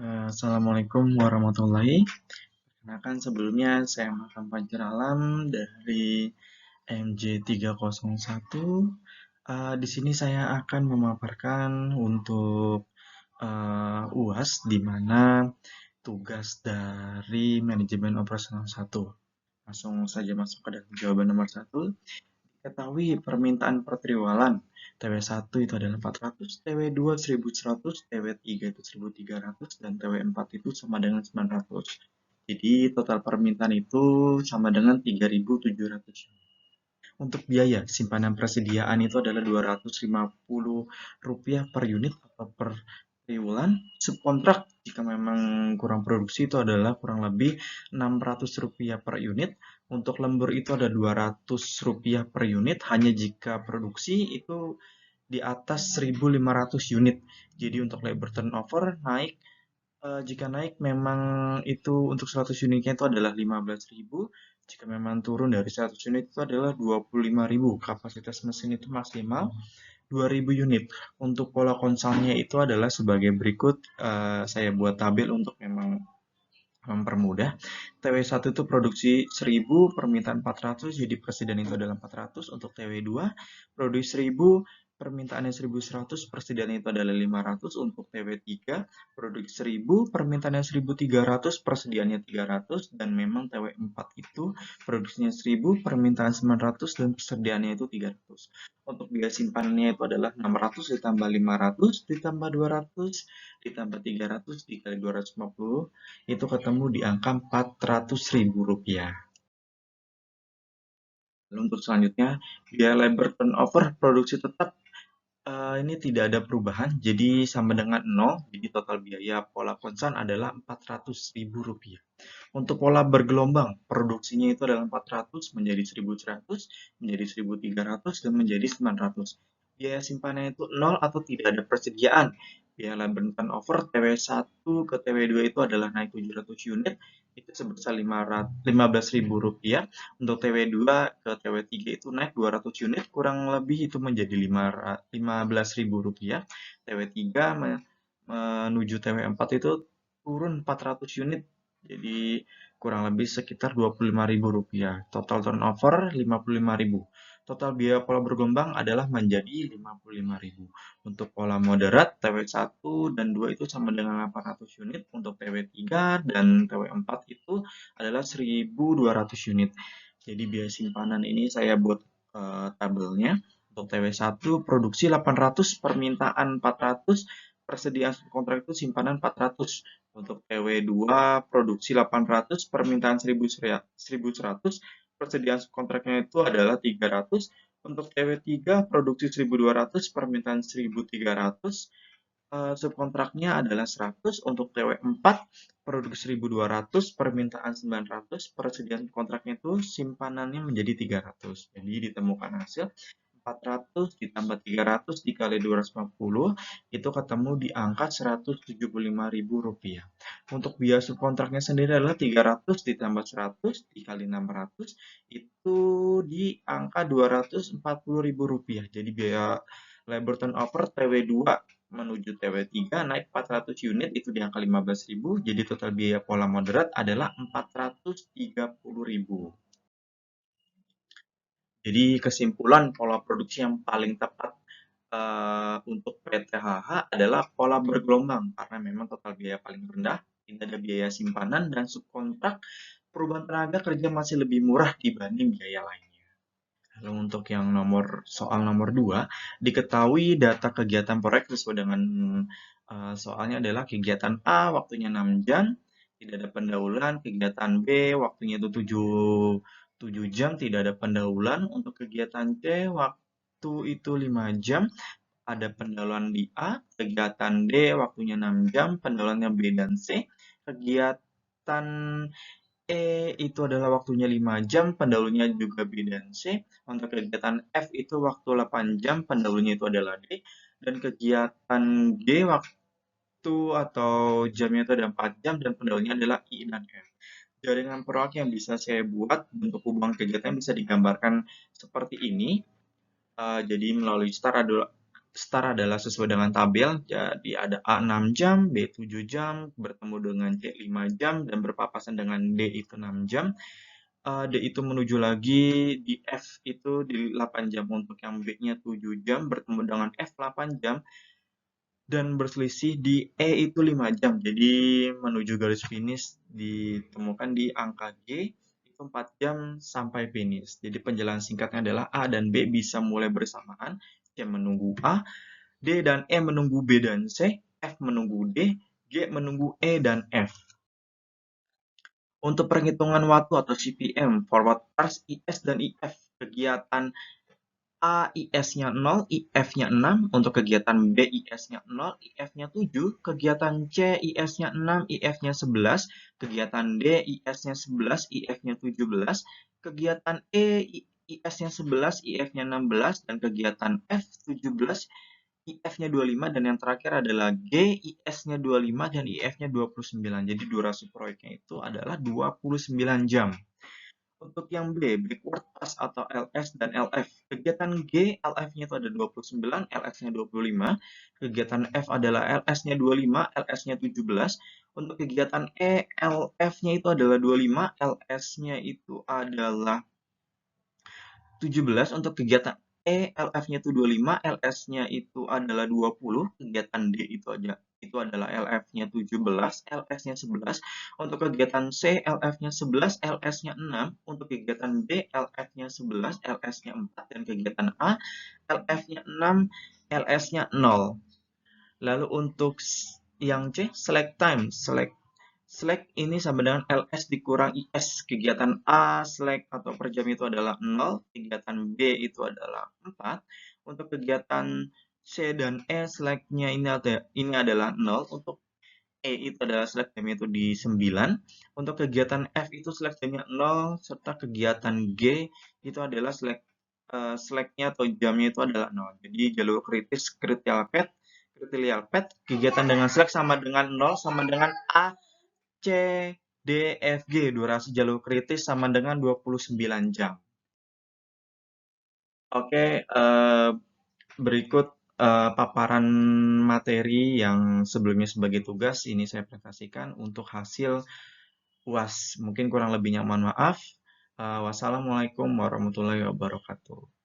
Assalamualaikum warahmatullahi. Perkenalkan sebelumnya saya Muhammad Fajar Alam dari MJ301. Di sini saya akan memaparkan untuk UAS di mana tugas dari manajemen operasional 1. Langsung saja masuk ke dalam jawaban nomor 1. Ketahui permintaan pertriwalan TW1 itu adalah 400, TW2 1100, TW3 itu 1300, dan TW4 itu sama dengan 900. Jadi total permintaan itu sama dengan 3.700. Untuk biaya simpanan persediaan itu adalah Rp250 per unit atau per triwulan. Subkontrak jika memang kurang produksi itu adalah kurang lebih Rp600 per unit. Untuk lembur itu ada Rp200 per unit hanya jika produksi itu di atas 1.500 unit. Jadi untuk labor turnover naik. Jika naik memang itu untuk 100 unitnya itu adalah 15.000. Jika memang turun dari 100 unit itu adalah 25.000. Kapasitas mesin itu maksimal 2.000 unit. Untuk pola konsalnya itu adalah sebagai berikut. Saya buat tabel untuk memang mempermudah. TW1 itu produksi 1.000, permintaan 400, jadi presiden itu adalah 400. Untuk TW2 produksi 1.000, permintaannya 1.100, persediaan itu adalah 500. Untuk TW3 produksi 1.000, permintaannya 1.300, persediaannya 300. Dan memang TW4 itu produksinya 1.000, permintaan 900, dan persediaannya itu 300. Untuk biaya simpanannya itu adalah 600 ditambah 500 ditambah 200 ditambah 300 dikali 250 itu ketemu di angka Rp400.000. Lalu untuk selanjutnya, biaya labor turnover produksi tetap ini tidak ada perubahan, jadi sama dengan 0. Jadi total biaya pola konstan adalah Rp400.000. Untuk pola bergelombang, produksinya itu adalah 400 menjadi 1.100, menjadi 1.300, dan menjadi 900. Biaya simpanan itu 0 atau tidak ada persediaan. Biaya labor turnover TW1 ke TW2 itu adalah naik 700 unit, itu sebesar Rp15.000. Untuk TW2 ke TW3 itu naik 200 unit, kurang lebih itu menjadi Rp15.000. TW3 menuju TW4 itu turun 400 unit, jadi kurang lebih sekitar Rp25.000. Total turnover Rp55.000. Total biaya pola bergelombang adalah menjadi Rp55.000. Untuk pola moderat TW1 dan 2 itu sama dengan 800 unit. Untuk TW3 dan TW4 itu adalah 1.200 unit. Jadi biaya simpanan ini saya buat tabelnya. Untuk TW1 produksi 800, permintaan 400, persediaan kontrak itu simpanan 400. Untuk TW2 produksi 800, permintaan 1.100, persediaan kontraknya itu adalah 300. Untuk TW3 produksi 1.200, permintaan 1.300, subkontraknya adalah 100. Untuk TW4 produksi 1.200, permintaan 900, persediaan kontraknya itu simpanannya menjadi 300. Jadi ditemukan hasil 400 ditambah 300 dikali 250 itu ketemu di angka Rp175.000. Untuk biaya subkontraknya sendiri adalah 300 ditambah 100 dikali 600 itu di angka Rp240.000. Jadi biaya labor turnover TW2 menuju TW3 naik 400 unit itu di angka 15.000. Jadi total biaya pola moderat adalah Rp430.000. Jadi kesimpulan pola produksi yang paling tepat untuk PTHH adalah pola bergelombang karena memang total biaya paling rendah, tidak ada biaya simpanan dan subkontrak, perubahan tenaga kerja masih lebih murah dibanding biaya lainnya. Lalu untuk yang soal nomor 2, diketahui data kegiatan proyek sesuai dengan soalnya adalah kegiatan A waktunya 6 jam, tidak ada pendahuluan, kegiatan B waktunya itu 7 jam, tidak ada pendahuluan. Untuk kegiatan C waktu itu 5 jam, ada pendahuluan di A. Kegiatan D waktunya 6 jam, pendahuluannya B dan C. Kegiatan E itu adalah waktunya 5 jam, pendahulunya juga B dan C. Untuk kegiatan F itu waktu 8 jam, pendahulunya itu adalah D. Dan kegiatan G waktu atau jamnya itu ada 4 jam dan pendahulunya adalah I dan F. Jaringan proyek yang bisa saya buat bentuk hubungan kegiatan bisa digambarkan seperti ini. Jadi melalui start start adalah sesuai dengan tabel, jadi ada A 6 jam, B 7 jam, bertemu dengan C 5 jam, dan berpapasan dengan D itu 6 jam. D itu menuju lagi di F itu di 8 jam, untuk yang B-nya 7 jam, bertemu dengan F 8 jam, dan berselisih di E itu 5 jam. Jadi menuju garis finish ditemukan di angka G itu 4 jam sampai finish. Jadi penjelasan singkatnya adalah A dan B bisa mulai bersamaan, C menunggu A, D dan E menunggu B dan C, F menunggu D, G menunggu E dan F. Untuk perhitungan waktu atau CPM, forward pass, IS dan IF, kegiatan A IS-nya 0, IF-nya 6, untuk kegiatan B IS-nya 0, IF-nya 7, kegiatan C IS-nya 6, IF-nya 11, kegiatan D IS-nya 11, IF-nya 17, kegiatan E IS-nya 11, IF-nya 16, dan kegiatan F 17, IF-nya 25, dan yang terakhir adalah G, IS-nya 25 dan IF-nya 29. Jadi durasi proyeknya itu adalah 29 jam. Untuk yang B, backward pass atau LS dan LF. Kegiatan G, LF-nya itu ada 29, LS-nya 25. Kegiatan F adalah LS-nya 25, LS-nya 17. Untuk kegiatan E, LF-nya itu adalah 25, LS-nya itu adalah 17. Untuk kegiatan E, LF-nya itu 25, LS-nya itu adalah 20. Kegiatan D itu adalah LF-nya 17, LS-nya 11. Untuk kegiatan C, LF-nya 11, LS-nya 6. Untuk kegiatan D, LF-nya 11, LS-nya 4. Dan kegiatan A, LF-nya 6, LS-nya 0. Lalu untuk yang C, select time. Slack ini sama dengan LS dikurang IS. Kegiatan A slack atau per jam itu adalah 0, kegiatan B itu adalah 4. Untuk kegiatan C dan E slack-nya ini adalah 0. Untuk E itu adalah slack jamnya itu di 9. Untuk kegiatan F itu slack jamnya 0, serta kegiatan G itu adalah slack-nya atau jamnya itu adalah 0. Jadi jalur kritis critical path, kegiatan dengan slack sama dengan 0 sama dengan A C, D, F, G. Durasi jalur kritis sama dengan 29 jam. Oke, berikut paparan materi yang sebelumnya sebagai tugas ini saya presentasikan untuk hasil UAS. Mungkin kurang lebihnya mohon maaf. Wassalamualaikum warahmatullahi wabarakatuh.